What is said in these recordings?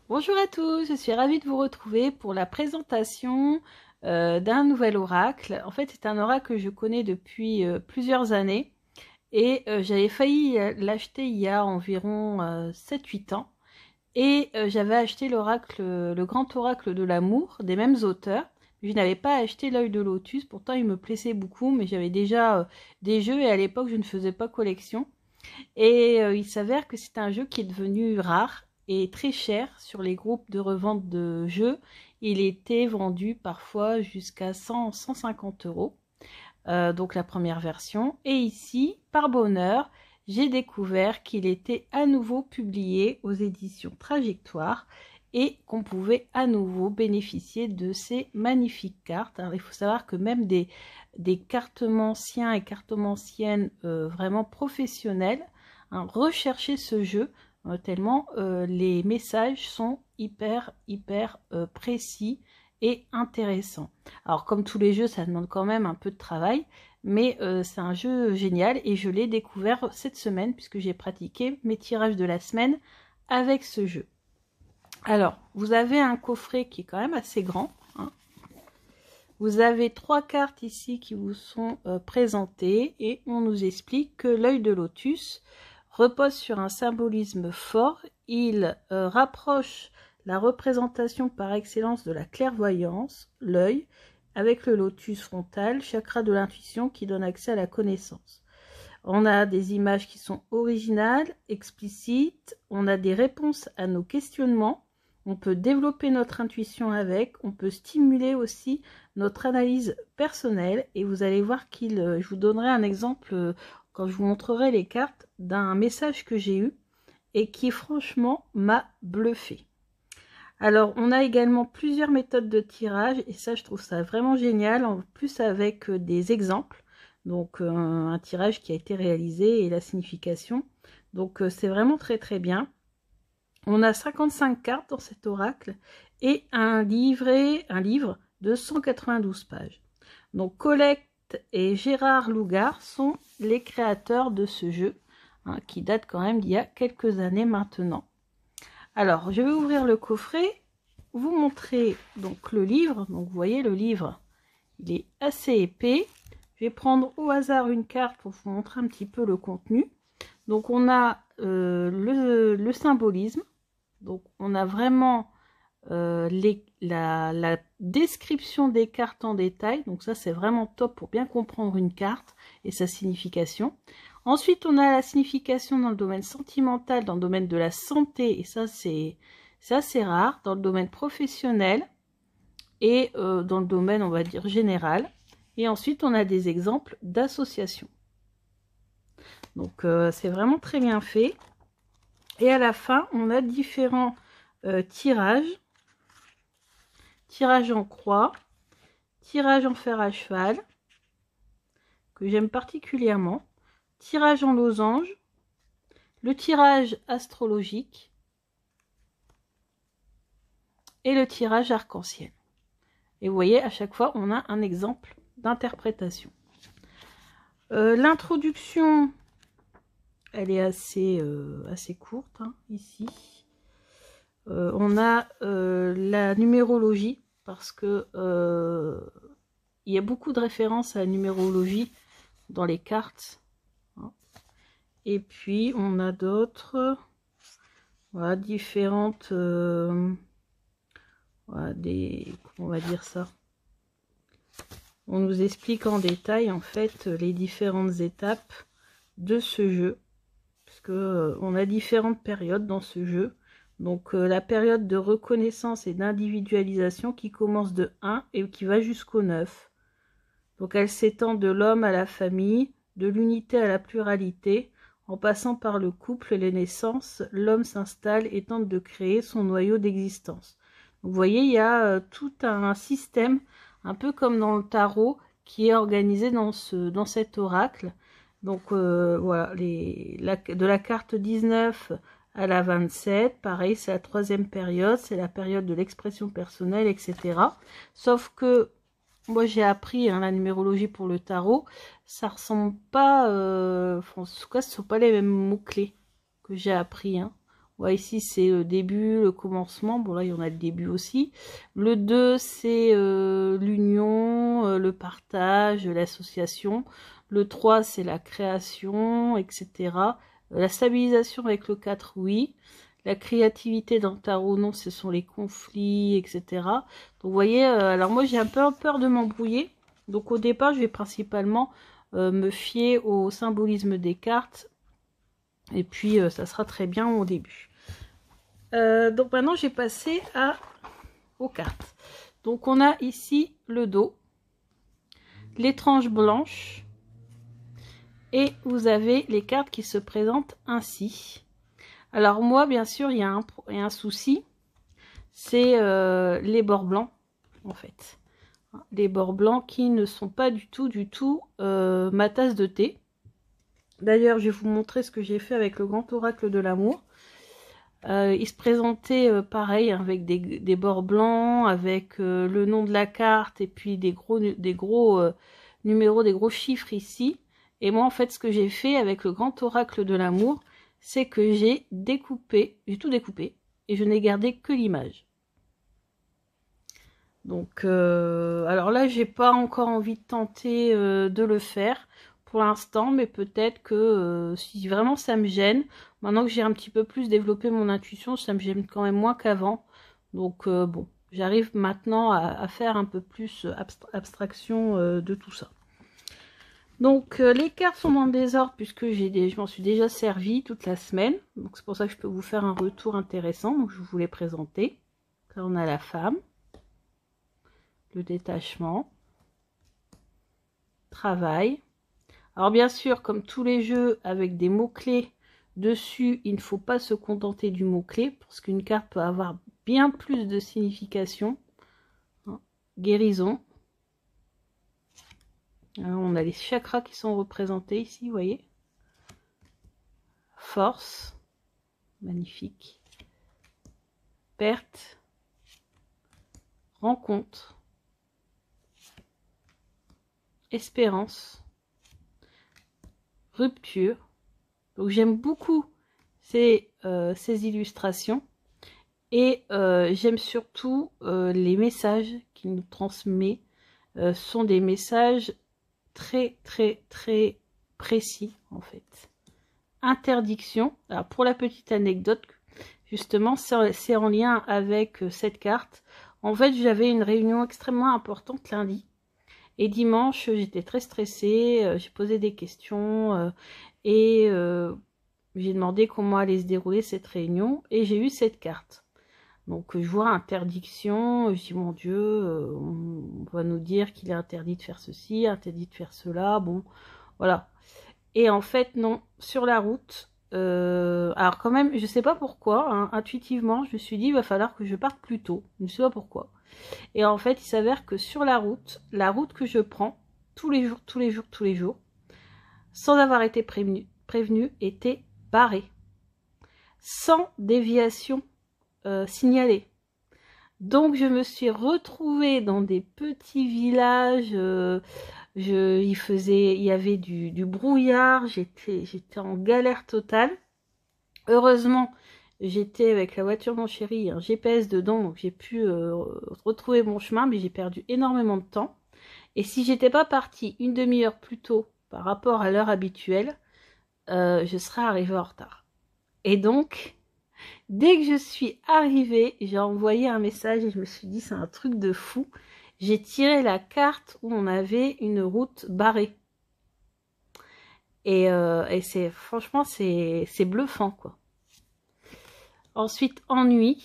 Bonjour à tous, je suis ravie de vous retrouver pour la présentation d'un nouvel oracle. En fait, c'est un oracle que je connais depuis plusieurs années et j'avais failli l'acheter il y a environ 7-8 ans. Et j'avais acheté l'oracle, le grand oracle de l'amour, des mêmes auteurs. Je n'avais pas acheté l'œil de lotus, pourtant il me plaisait beaucoup, mais j'avais déjà des jeux et à l'époque je ne faisais pas collection. Et il s'avère que c'est un jeu qui est devenu rare et très cher sur les groupes de revente de jeux. Il était vendu parfois jusqu'à 100-150 euros, donc la première version. Et ici, par bonheur, j'ai découvert qu'il était à nouveau publié aux éditions Trajectoire et qu'on pouvait à nouveau bénéficier de ces magnifiques cartes. Alors il faut savoir que même des cartomanciens et cartomanciennes vraiment professionnels recherchaient ce jeu tellement les messages sont hyper précis et intéressants. Alors comme tous les jeux, ça demande quand même un peu de travail, mais c'est un jeu génial et je l'ai découvert cette semaine puisque j'ai pratiqué mes tirages de la semaine avec ce jeu. Alors, vous avez un coffret qui est quand même assez grand. Vous avez 3 cartes ici qui vous sont présentées et on nous explique que l'œil de lotus repose sur un symbolisme fort. Il rapproche la représentation par excellence de la clairvoyance, l'œil, avec le lotus frontal, chakra de l'intuition qui donne accès à la connaissance. On a des images qui sont originales, explicites, on a des réponses à nos questionnements, on peut développer notre intuition avec, on peut stimuler aussi notre analyse personnelle et vous allez voir je vous donnerai un exemple quand je vous montrerai les cartes d'un message que j'ai eu et qui franchement m'a bluffé. Alors, on a également plusieurs méthodes de tirage et ça, je trouve ça vraiment génial, en plus avec des exemples. Donc, un tirage qui a été réalisé et la signification. Donc, c'est vraiment très bien. On a 55 cartes dans cet oracle et un livre de 192 pages. Donc, Colette et Gérard Lougard sont les créateurs de ce jeu, qui date quand même d'il y a quelques années maintenant. Alors, je vais ouvrir le coffret, vous montrer donc le livre. Donc, vous voyez, le livre, il est assez épais. Je vais prendre au hasard une carte pour vous montrer un petit peu le contenu. Donc, on a le symbolisme. Donc, on a vraiment la description des cartes en détail. Donc, ça, c'est vraiment top pour bien comprendre une carte et sa signification. Ensuite, on a la signification dans le domaine sentimental, dans le domaine de la santé, et ça, c'est assez rare, dans le domaine professionnel et dans le domaine, on va dire, général. Et ensuite, on a des exemples d'associations. Donc, c'est vraiment très bien fait. Et à la fin, on a différents tirages. Tirage en croix, tirage en fer à cheval, que j'aime particulièrement. Tirage en losange, le tirage astrologique et le tirage arc-en-ciel. Et vous voyez, à chaque fois, on a un exemple d'interprétation. L'introduction, elle est assez courte, ici. On a la numérologie, parce que il y a beaucoup de références à la numérologie dans les cartes. Et puis, on a d'autres, voilà, différentes, voilà, comment on va dire ça. On nous explique en détail, en fait, les différentes étapes de ce jeu. Parce que on a différentes périodes dans ce jeu. Donc, la période de reconnaissance et d'individualisation qui commence de 1 et qui va jusqu'au 9. Donc, elle s'étend de l'homme à la famille, de l'unité à la pluralité. En passant par le couple et les naissances, l'homme s'installe et tente de créer son noyau d'existence. Vous voyez, il y a tout un système, un peu comme dans le tarot, qui est organisé dans cet oracle. Donc voilà, de la carte 19 à la 27, pareil, c'est la 3e période, c'est la période de l'expression personnelle, etc. Sauf que moi, j'ai appris la numérologie pour le tarot. Ça ressemble pas... en tout cas, ce ne sont pas les mêmes mots-clés que j'ai appris. Ouais, ici, c'est le début, le commencement. Bon, là, il y en a le début aussi. Le 2, c'est l'union, le partage, l'association. Le 3, c'est la création, etc. La stabilisation avec le 4, oui. La créativité dans le tarot, non, ce sont les conflits, etc. Donc, vous voyez, alors moi, j'ai un peu peur de m'embrouiller. Donc, au départ, je vais principalement me fier au symbolisme des cartes. Et puis, ça sera très bien au début. Donc maintenant, j'ai passé aux cartes. Donc on a ici le dos, les tranches blanches, et vous avez les cartes qui se présentent ainsi. Alors moi, bien sûr, il y a un souci, c'est les bords blancs, en fait. Les bords blancs qui ne sont pas du tout ma tasse de thé. D'ailleurs, je vais vous montrer ce que j'ai fait avec le grand oracle de l'amour. Il se présentait pareil, avec des bords blancs, avec le nom de la carte et puis des gros numéros, des gros chiffres ici. Et moi, en fait, ce que j'ai fait avec le grand oracle de l'amour, c'est que j'ai tout découpé et je n'ai gardé que l'image. Donc, alors là, j'ai pas encore envie de tenter de le faire pour l'instant, mais peut-être que si vraiment ça me gêne, maintenant que j'ai un petit peu plus développé mon intuition, ça me gêne quand même moins qu'avant. Donc bon, j'arrive maintenant à faire un peu plus abstraction de tout ça. Donc les cartes sont dans le désordre puisque je m'en suis déjà servi toute la semaine. Donc c'est pour ça que je peux vous faire un retour intéressant. Donc je vous les présenter. Là on a la femme. Le détachement, travail. Alors bien sûr, comme tous les jeux avec des mots-clés dessus, il ne faut pas se contenter du mot-clé, parce qu'une carte peut avoir bien plus de signification. Guérison. Alors, on a les chakras qui sont représentés ici, vous voyez. Force. Magnifique. Perte. Rencontre. Espérance. Rupture. Donc j'aime beaucoup ces illustrations et j'aime surtout les messages qu'il nous transmet. Sont des messages très précis en fait. Interdiction. Alors pour la petite anecdote, justement, c'est en lien avec cette carte. En fait, j'avais une réunion extrêmement importante lundi. Et dimanche, j'étais très stressée, j'ai posé des questions et j'ai demandé comment allait se dérouler cette réunion et j'ai eu cette carte. Donc je vois interdiction, je dis mon Dieu, on va nous dire qu'il est interdit de faire ceci, interdit de faire cela, bon, voilà. Et en fait non, sur la route, alors quand même, je sais pas pourquoi, hein, intuitivement, je me suis dit il va falloir que je parte plus tôt, je ne sais pas pourquoi. Et en fait, il s'avère que sur la route que je prends, tous les jours, sans avoir été prévenu, était barrée. Sans déviation signalée. Donc, je me suis retrouvée dans des petits villages. Il y avait du brouillard. J'étais en galère totale. Heureusement, j'étais avec la voiture de mon chéri, un GPS dedans, donc j'ai pu retrouver mon chemin, mais j'ai perdu énormément de temps. Et si j'étais pas partie une demi-heure plus tôt par rapport à l'heure habituelle, je serais arrivée en retard. Et donc, dès que je suis arrivée, j'ai envoyé un message et je me suis dit c'est un truc de fou. J'ai tiré la carte où on avait une route barrée. Et c'est franchement c'est bluffant quoi. Ensuite, ennui,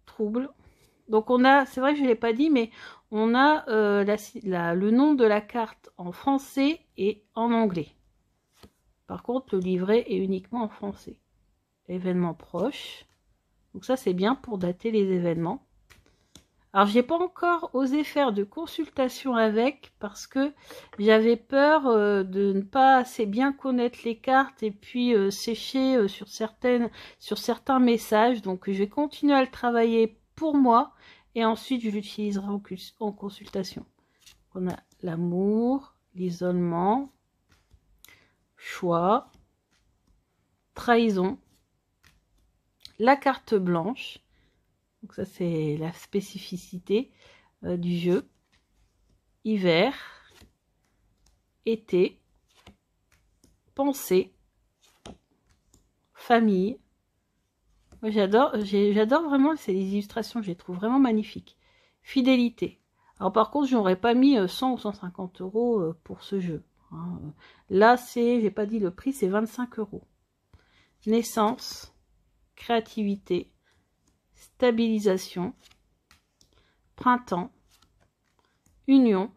trouble. Donc on a, c'est vrai que je ne l'ai pas dit, mais on a le nom de la carte en français et en anglais. Par contre, le livret est uniquement en français. Événements proches. Donc ça, c'est bien pour dater les événements. Alors, j'ai pas encore osé faire de consultation avec parce que j'avais peur de ne pas assez bien connaître les cartes et puis sécher sur certains messages. Donc, je vais continuer à le travailler pour moi et ensuite je l'utiliserai en consultation. On a l'amour, l'isolement, choix, trahison, la carte blanche. Donc ça, c'est la spécificité du jeu. Hiver, été, pensée, famille. Moi, j'adore vraiment ces illustrations, je les trouve vraiment magnifiques. Fidélité. Alors par contre, je n'aurais pas mis 100 ou 150 € pour ce jeu. Hein. Là, j'ai pas dit le prix, c'est 25 €. Naissance, créativité, stabilisation, printemps, union,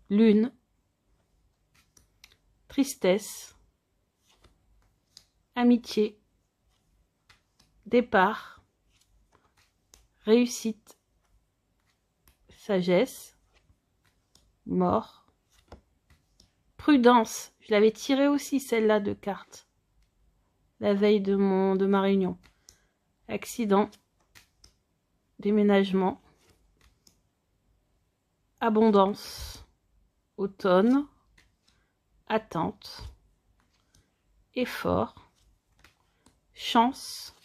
lune, tristesse, amitié, départ, réussite, sagesse, mort, prudence. Je l'avais tirée aussi celle-là de carte la veille de ma réunion. Accident, déménagement, abondance, automne, attente, effort, chance,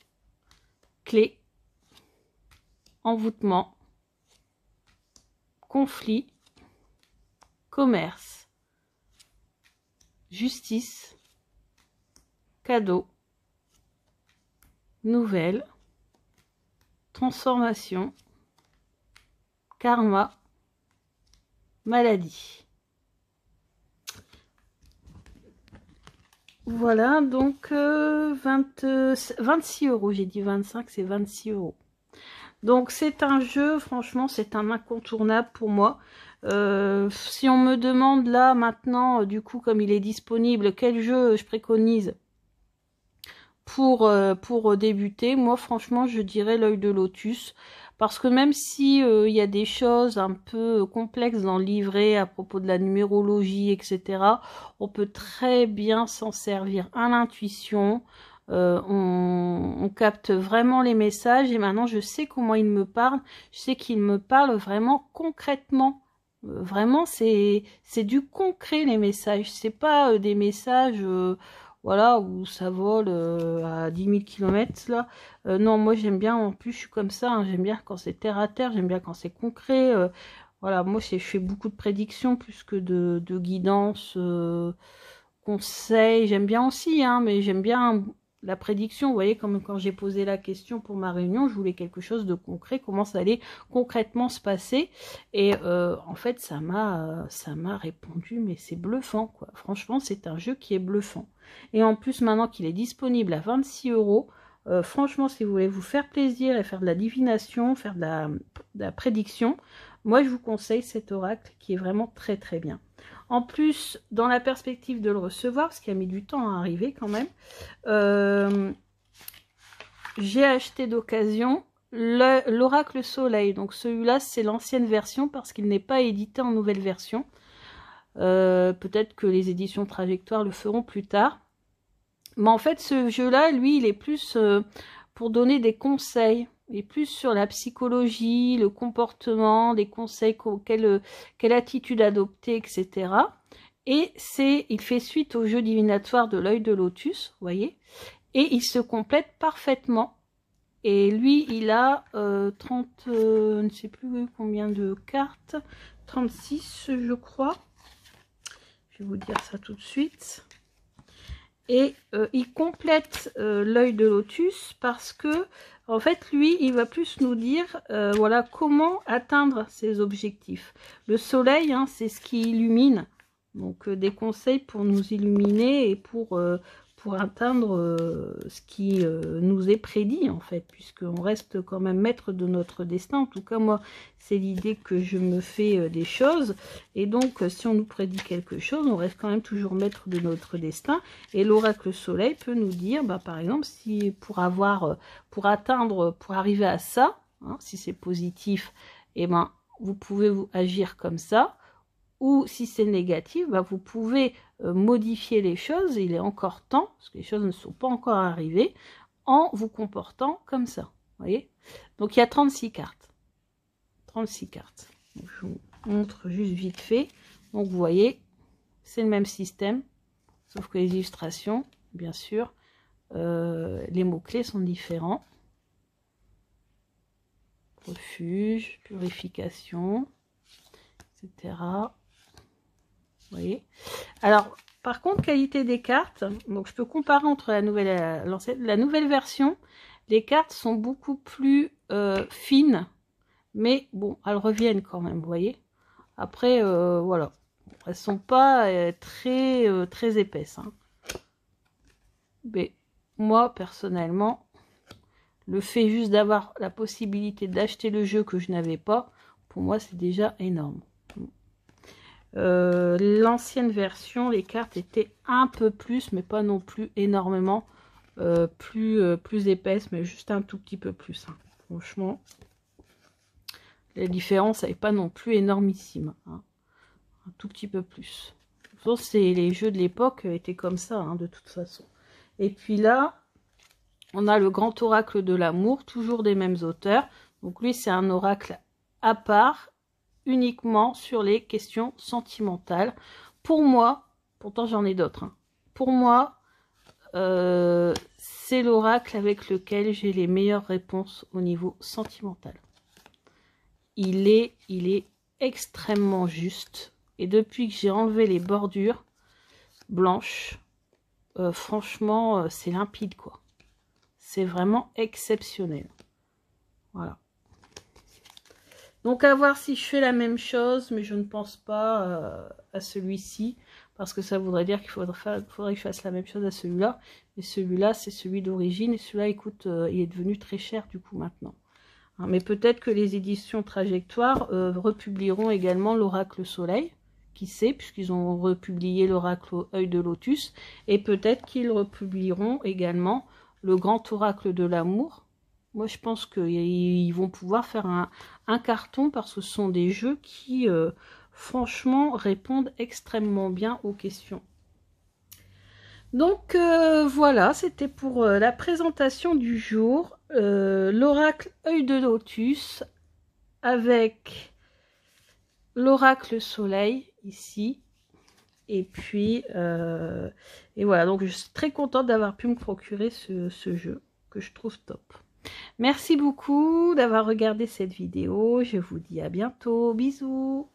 clé, envoûtement, conflit, commerce, justice, cadeau, nouvelle, transformation, karma, maladie. Voilà, donc 26 €, j'ai dit 25, c'est 26 €. Donc c'est un jeu, franchement, c'est un incontournable pour moi. Si on me demande là, maintenant, du coup, comme il est disponible, quel jeu je préconise pour débuter, moi, franchement, je dirais l'œil de lotus. Parce que même si il y a des choses un peu complexes dans le livret à propos de la numérologie, etc., on peut très bien s'en servir à l'intuition. On capte vraiment les messages et maintenant je sais comment il me parle. Je sais qu'il me parle vraiment concrètement. Vraiment, c'est du concret les messages. C'est pas des messages voilà, où ça vole à 10 000 km là. Non, moi j'aime bien, en plus je suis comme ça, hein, j'aime bien quand c'est terre à terre, j'aime bien quand c'est concret. Voilà, moi je fais beaucoup de prédictions plus que de guidance, conseils. J'aime bien aussi, hein, mais j'aime bien la prédiction. Vous voyez, comme quand j'ai posé la question pour ma réunion, je voulais quelque chose de concret, comment ça allait concrètement se passer. Et en fait, ça m'a répondu, mais c'est bluffant, quoi. Franchement, c'est un jeu qui est bluffant. Et en plus, maintenant qu'il est disponible à 26 €, franchement, si vous voulez vous faire plaisir et faire de la divination, faire de la prédiction, moi, je vous conseille cet oracle qui est vraiment très, très bien. En plus, dans la perspective de le recevoir, parce qu'il a mis du temps à arriver quand même, j'ai acheté d'occasion l'oracle soleil. Donc celui-là, c'est l'ancienne version parce qu'il n'est pas édité en nouvelle version. Peut-être que les éditions Trajectoire le feront plus tard. Mais en fait, ce jeu-là, lui, il est plus pour donner des conseils. Il est plus sur la psychologie, le comportement, des conseils, quelle attitude adopter, etc. Et il fait suite au jeu divinatoire de l'œil de lotus, vous voyez. Et il se complète parfaitement. Et lui, il a 30, ne sais plus combien de cartes, 36 je crois. Je vais vous dire ça tout de suite. Et il complète l'œil de lotus parce que, en fait, lui, il va plus nous dire, voilà, comment atteindre ses objectifs. Le soleil, hein, c'est ce qui illumine. Donc, des conseils pour nous illuminer et pour atteindre ce qui nous est prédit, en fait, puisqu'on reste quand même maître de notre destin. En tout cas, moi, c'est l'idée que je me fais des choses. Et donc, si on nous prédit quelque chose, on reste quand même toujours maître de notre destin. Et l'oracle soleil peut nous dire, bah, par exemple, si pour arriver à ça, hein, si c'est positif, eh ben, vous pouvez agir comme ça. Ou si c'est négatif, bah, vous pouvez modifier les choses, il est encore temps, parce que les choses ne sont pas encore arrivées, en vous comportant comme ça. Vous voyez? Donc il y a 36 cartes. 36 cartes. Donc, je vous montre juste vite fait. Donc vous voyez, c'est le même système, sauf que les illustrations, bien sûr, les mots-clés sont différents. Refuge, purification, etc. Vous voyez. Alors, par contre, qualité des cartes. Donc, je peux comparer entre la nouvelle et l'ancienne. La nouvelle version, les cartes sont beaucoup plus fines. Mais bon, elles reviennent quand même, vous voyez. Après, voilà. Elles sont pas très épaisses. Hein. Mais moi, personnellement, le fait juste d'avoir la possibilité d'acheter le jeu que je n'avais pas, pour moi, c'est déjà énorme. L'ancienne version, les cartes étaient un peu plus, mais pas non plus énormément plus épaisses, mais juste un tout petit peu plus. Hein. Franchement, la différence n'est pas non plus énormissime. Hein. Un tout petit peu plus. Les jeux de l'époque étaient comme ça, hein, de toute façon. Et puis là, on a le grand oracle de l'amour, toujours des mêmes auteurs. Donc lui, c'est un oracle à part, uniquement sur les questions sentimentales. Pour moi, pourtant j'en ai d'autres, hein. Pour moi, c'est l'oracle avec lequel j'ai les meilleures réponses au niveau sentimental. Il est extrêmement juste. Et depuis que j'ai enlevé les bordures blanches, franchement, c'est limpide, quoi. C'est vraiment exceptionnel. Voilà. Donc, à voir si je fais la même chose, mais je ne pense pas à celui-ci, parce que ça voudrait dire qu'il faudrait que je fasse la même chose à celui-là. Mais celui-là, c'est celui d'origine, et celui-là, écoute, il est devenu très cher, du coup, maintenant. Hein, mais peut-être que les éditions Trajectoire republieront également l'Oracle Soleil, qui sait, puisqu'ils ont republié l'Oracle Œil de Lotus, et peut-être qu'ils republieront également le Grand Oracle de l'Amour. Moi, je pense qu'ils vont pouvoir faire un carton, parce que ce sont des jeux qui, franchement, répondent extrêmement bien aux questions. Donc, voilà, c'était pour la présentation du jour. L'Oracle Œil de Lotus avec l'Oracle Soleil, ici. Et puis, et voilà, donc je suis très contente d'avoir pu me procurer ce jeu, que je trouve top. Merci beaucoup d'avoir regardé cette vidéo. Je vous dis à bientôt. Bisous.